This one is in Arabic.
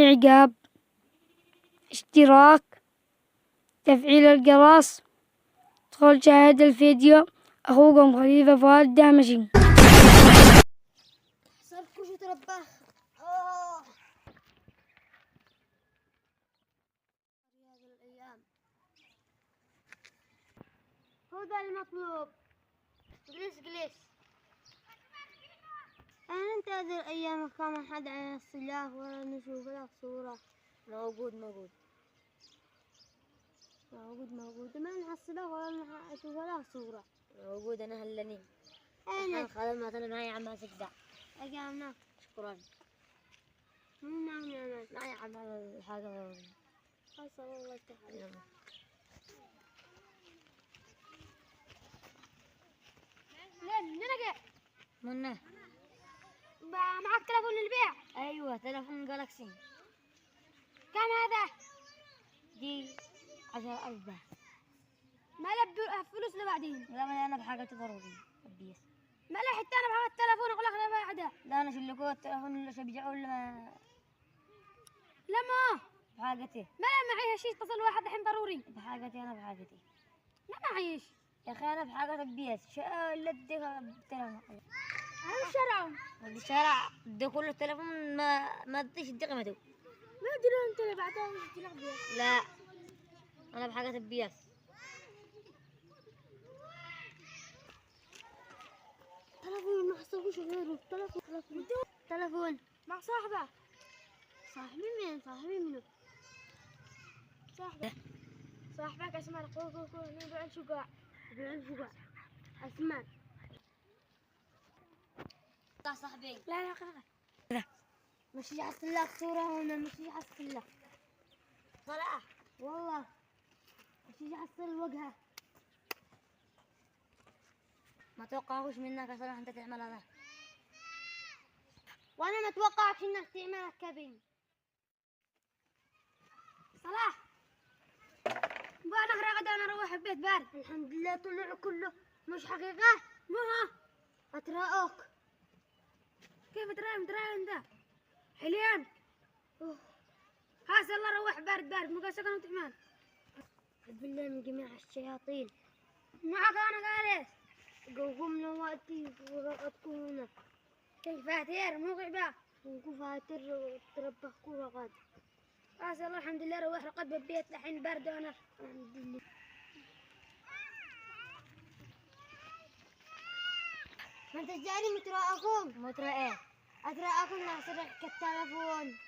إعجاب، اشتراك، تفعيل الجرس. ادخل شاهد الفيديو. أخوكم خليفة فؤاد الدامشي. صرت شو تربخ. هذه الأيام هو ده المطلوب. جلس أنت هذه الأيام كان حد على السلاح ولا نشوف لك صورة. موجود ما نحصلك ولا نشوف لك صورة. موجود. أنا هلني أنا خلاص ما تنا معي عم أسجع. أجامنا شكرا. نعم معي عم على الحاجة. خلاص والله تعالى. لين نرجع منه معك تلفون للبيع؟ أيوة تلفون جالكسي. كم هذا؟ دي 10,000 ده. ما لب فلوس لبعدين. لا ما أنا بحاجة ضروري أبيس. ما لا حتى أنا بحاجة التلفون أقول لك لا بعده. لا أنا شلكوه التلفون اللي شبيعه ولا ما لما بحاجتي. ما لا معي شيء اتصل واحد الحين ضروري. بحاجتي أنا بحاجتي. لا معيش يا أخي أنا بحاجة أبيس. لا بدي التلفون. هذا الشارع. الشارع بدي كل التلفون ما تديش الدقيقة قيمته. ما أدري أنت اللي بعدها وش تلعب بيه. لا أنا بحاجة أبيس. تلفون ما حصلوش غيره. تلفون مع صاحبه. صاحبي مين؟ صاحبي منو؟ صاحبك اسمه كوكو يبيع الشقاع. اسمع صاحبي لا مش يحصل لك صورة هنا. مش يحصل لك صلاح والله. مش يحصل وجهه. ما توقعوش منك يا صلاح أنت تعمل هذا. وانا ما توقعتش انك تعمل كبين. صلاح وانا غدا انا اروح البيت بارد. الحمد لله طلع كله مش حقيقة. مو ها اتراءك. كيف تراء انت حليان. خلاص يلا روح بارد مو قاسك انا وتحمان. بالله من جميع الشياطين معك انا جالس. قومنا وقتي ورقتكم هنا. كيف فاتر مو غيبة. نكون فاتر تربخكوا رقد. خلاص يلا الحمد لله روح رقد بالبيت الحين برد وانا الحمد لله. ما انت جاني متراءكم. مترا إيه؟ اتراءكم لا سرقك التلفون.